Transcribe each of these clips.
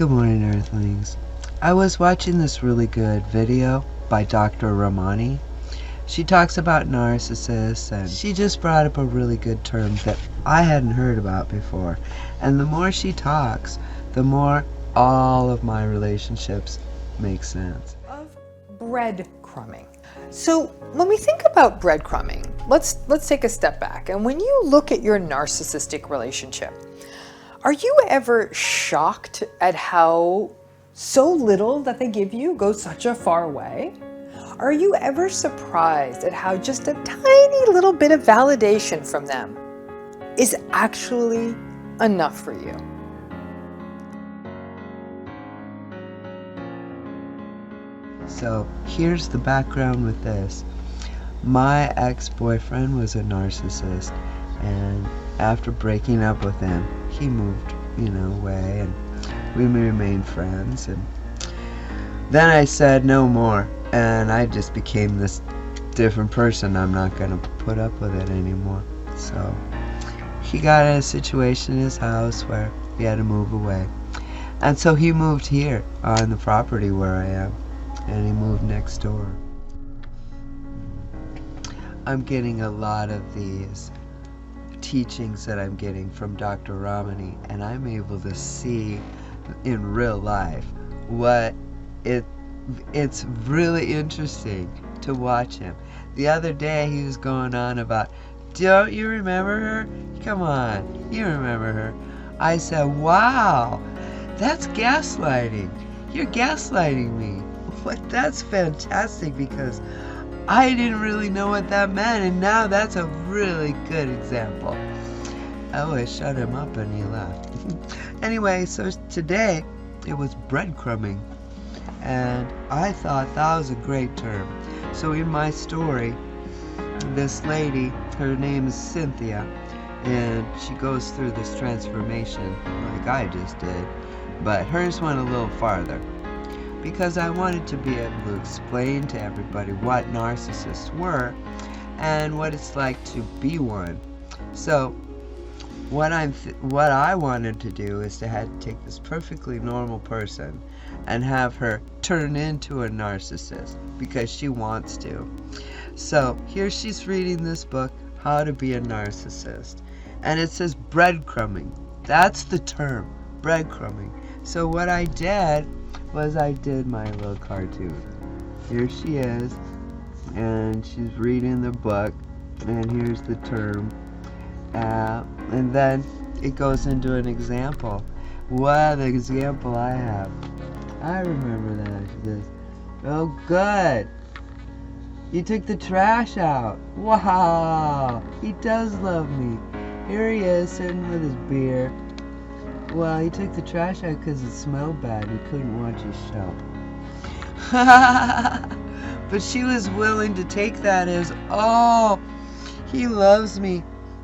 Good morning, Earthlings. I was watching this really good video by Dr. Ramani. She talks about narcissists, and she just brought up a really good term that I hadn't heard about before. And the more she talks, the more all of my relationships make sense. Of breadcrumbing. So when we think about breadcrumbing, let's take a step back. And when you look at your narcissistic relationship, are you ever shocked at how so little that they give you goes such a far way? Are you ever surprised at how just a tiny little bit of validation from them is actually enough for you? So here's the background with this. My ex-boyfriend was a narcissist, and after breaking up with him, he moved, away, and we remained friends. And then I said no more, and I just became this different person. I'm not gonna put up with it anymore. So he got in a situation in his house where he had to move away, and so he moved here on the property where I am, and he moved next door. I'm getting a lot of these teachings that I'm getting from Dr. Ramani, and I'm able to see in real life what it's really interesting to watch him. The other day he was going on about, don't you remember her? Come on, you remember her. I said, wow, that's gaslighting. You're gaslighting me. What? That's fantastic, because I didn't really know what that meant, and now that's a really good example. Oh, I shut him up and he left. Anyway, so today it was breadcrumbing, and I thought that was a great term. So in my story, this lady, her name is Cynthia, and she goes through this transformation like I just did, but hers went a little farther, because I wanted to be able to explain to everybody what narcissists were and what it's like to be one. So what I wanted to do is to take this perfectly normal person and have her turn into a narcissist because she wants to. So here she's reading this book, How to Be a Narcissist, and it says breadcrumbing. That's the term, breadcrumbing. So what I did was I did my little cartoon. Here she is, and she's reading the book, and here's the term, and then it goes into an example. What an example I have. I remember that. She says, oh good, you took the trash out. Wow, he does love me. Here he is sitting with his beer. Well, he took the trash out because it smelled bad. He couldn't watch his show. But she was willing to take that as, oh, he loves me.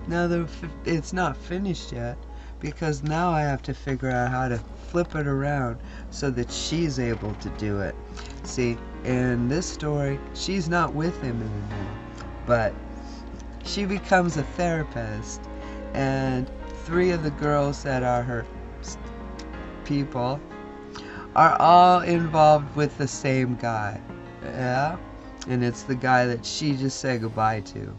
Now it's not finished yet, because now I have to figure out how to flip it around so that she's able to do it. See, in this story, she's not with him anymore, but she becomes a therapist, and 3 of the girls that are her people are all involved with the same guy. Yeah, and it's the guy that she just said goodbye to,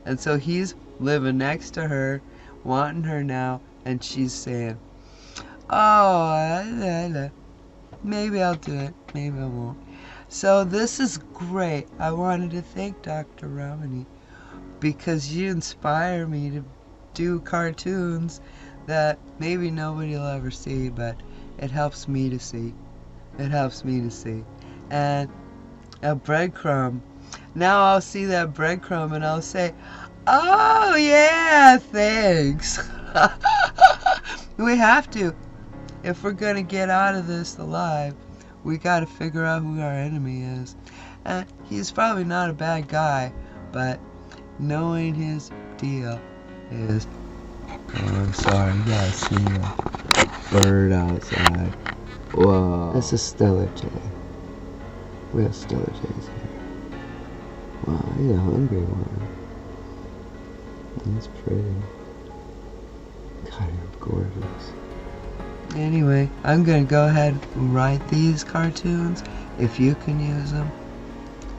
and so he's living next to her, wanting her now, and she's saying, oh, maybe I'll do it, maybe I won't. So this is great. I wanted to thank Dr. Ramani, because you inspire me to do cartoons that maybe nobody will ever see, but it helps me to see. It helps me to see. And a breadcrumb. Now I'll see that breadcrumb and I'll say, oh yeah, thanks. We have to. If we're gonna get out of this alive, we gotta figure out who our enemy is. And he's probably not a bad guy, but knowing his deal is... Oh, I'm sorry, you gotta see a bird outside. Whoa. That's a stellar jay. We have stellar jays here. Wow, he's a hungry one. He's pretty. God, you're gorgeous. Anyway, I'm gonna go ahead and write these cartoons. If you can use them,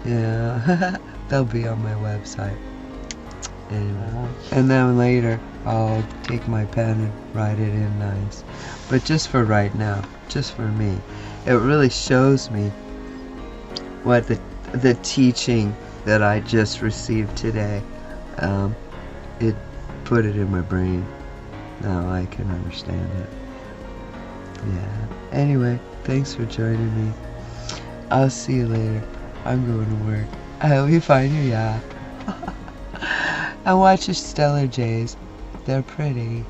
yeah, they'll be on my website. Anyway, and then later I'll take my pen and write it in nice. But just for right now, just for me, it really shows me what the teaching that I just received today, it put it in my brain. Now I can understand it. Yeah. Anyway, thanks for joining me. I'll see you later. I'm going to work. I hope you find your yacht. And watch your stellar jays. They're pretty.